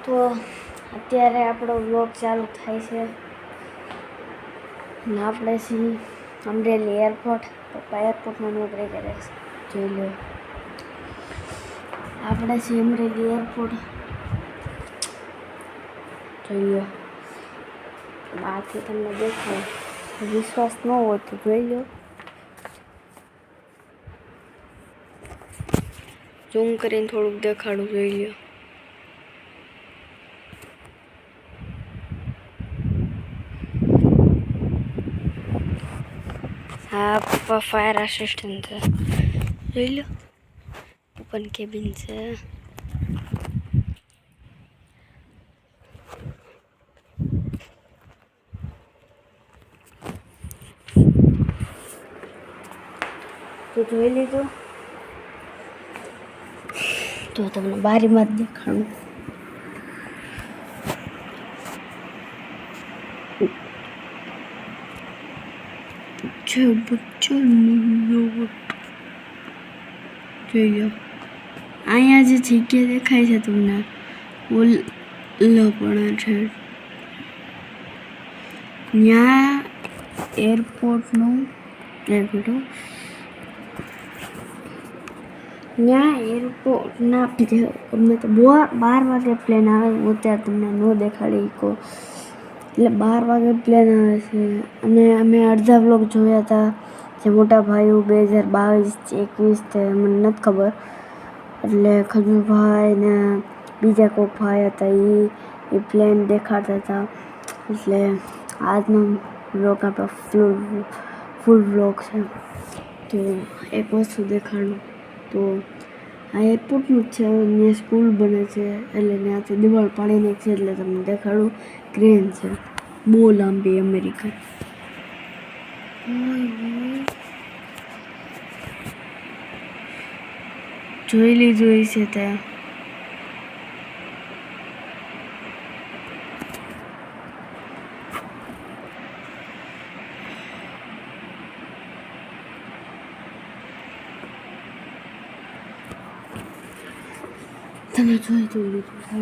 તો અત્યારે આપણો વ્લોગ ચાલુ થાય છે ને આપણે છીએ અમરેલી એરપોર્ટ. પપ્પા એરપોર્ટમાં નોકરી કરે છે, જોઈ લો. આપણે છીએ અમરેલી એરપોર્ટ, જોઈ લો. બાકી તમને દેખાય, વિશ્વાસ ન હોય તો જોઈ લો. ઝૂમ કરીને થોડુંક દેખાડું, જોઈ લો. હા, પપ્પા ફાયર આસિસ્ટન્ટ છે, જોઈ લો. ઓપન કેબિન છે. તો જોઈ લીધું. તો તમને બારીમાં જ દેખાડું. જોઈ લો. અહીંયા જે જગ્યા દેખાય છે તમને, ઓલો પણ છે. ત્યાં એરપોર્ટનું એક મિનિટ, ત્યાં એરપોર્ટના અમે તો 12 વાગે પ્લેન આવે. હું ત્યાં તમને ન દેખાડી શકો, એટલે 12 વાગે પ્લેન આવે છે. અને અમે અડધા વ્લોગ જોયા હતા, જે મોટા ભાઈઓ 2022-21 તે મને નથી ખબર. એટલે ખજૂરભાઈ ને બીજા કોઈક ભાઈ હતા, એ પ્લેન દેખાડતા હતા. એટલે આજનો વ્લોગ આપણો ફૂલ વ્લોગ છે. તો એક વસ્તુ દેખાડું. તો આ એરપોર્ટનું જ છે, ત્યાં સ્કૂલ બને છે, એટલે ત્યાંથી દિવાલ પાડી નાખી છે. એટલે તમને દેખાડું, ક્રેન છે બહુ લાંબી, અમેરિકન. જોઈ લીધું છે ત્યાં. તમે જોઈ લીધું છે.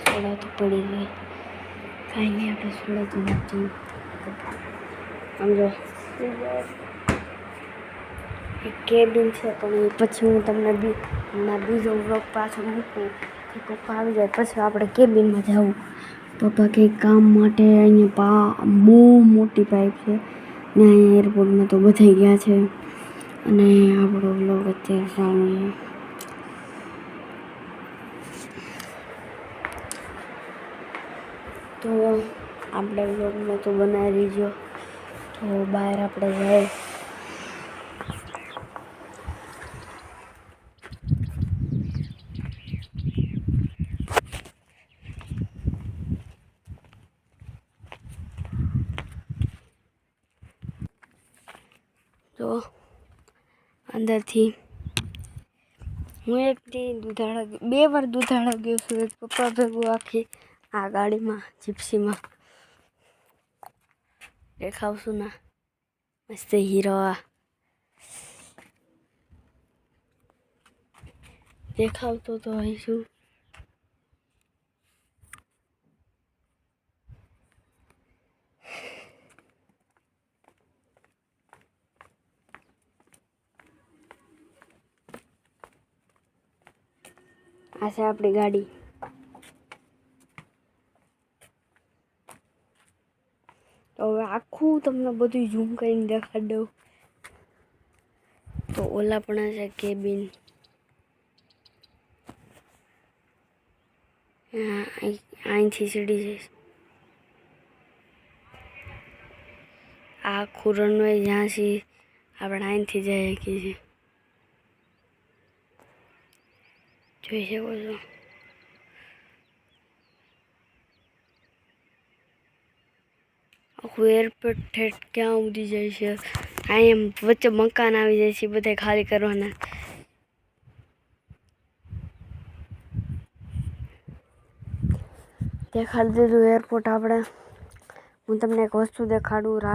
સોડા તો પડી ગઈ, કાંઈ નહીં, આપણે સોડા તો નથી. સમજો એક કેબિન છે, પણ એ પછી હું તમને બીજો વ્લોગ પાછો મૂકું. પપ્પા આવી જાય પછી આપણે કેબિનમાં જવું. પપ્પા કંઈક કામ માટે અહીંયા બહુ મોટી પાઇપ છે ને, અહીંયા એરપોર્ટમાં તો બધાઈ ગયા છે. અને આપણો વ્લોગ અત્યારે ચાલુ છે. તો આપણે વ્લોગમાં તો બનાવી લીજો. તો બહાર આપણે જાય. તો અંદરથી હું બે વાર દુધાળા ગયો છું, પપ્પા ભેગું આખી આ ગાડીમાં, જીપ્સીમાં. દેખાવશું ના મસ્ત હીરો દેખાવતો તો હઈશું. આ છે આપણી ગાડી. તો હવે આખું તમને બધું ઝૂમ કરીને દેખાડી દઉં. તો ઓલા પણ છે કેબિન. અહીંથી સીડી જઈશ. આ આખું રનવે જ્યાંથી આપણે અહીંથી જઈ શકીએ છીએ, જોઈ શકો છો. આખું એરપોર્ટ ઠેઠ ક્યાં ઉડી જાય છે. અહીંયા વચ્ચે મકાન આવી જાય છે, બધા ખાલી કરવાના. દેખાડી દીધું એરપોર્ટ આપણે. હું તમને એક વસ્તુ દેખાડું.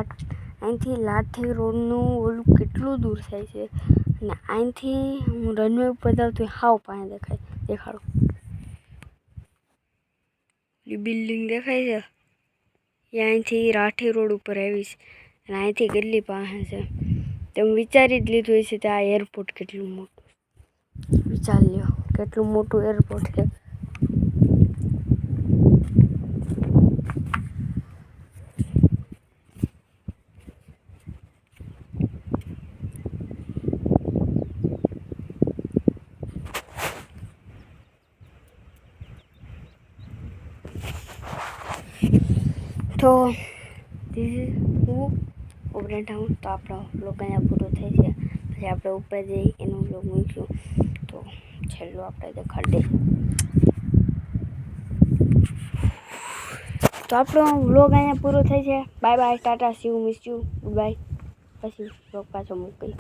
અહીંથી લાઠી રોડનું ઓલું કેટલું દૂર થાય છે, અને અહીંથી હું રનવે ઉપર જાઉં તો હાવ પાસે દેખાડું. એ બિલ્ડિંગ દેખાય છે એ અહીંથી રાઠી રોડ ઉપર આવી છે, અને અહીંથી કેટલી પાસે છે. તમે વિચારી જ લીધું હશે કે આ એરપોર્ટ કેટલું મોટું. વિચારી લ્યો કેટલું મોટું એરપોર્ટ છે. તો હું ઓપરેટ આવું તો આપણો બ્લોગ અહીંયા પૂરો થાય છે. પછી આપણે ઉપર જઈ એનો બ્લોગ મૂકીશું. તો છેલ્લું આપણે દેખાડી તો આપણો બ્લોગ અહીંયા પૂરો થાય છે. Bye bye, Tata, C you, miss you, good bye. પછી બ્લોગ પાછો મૂકી.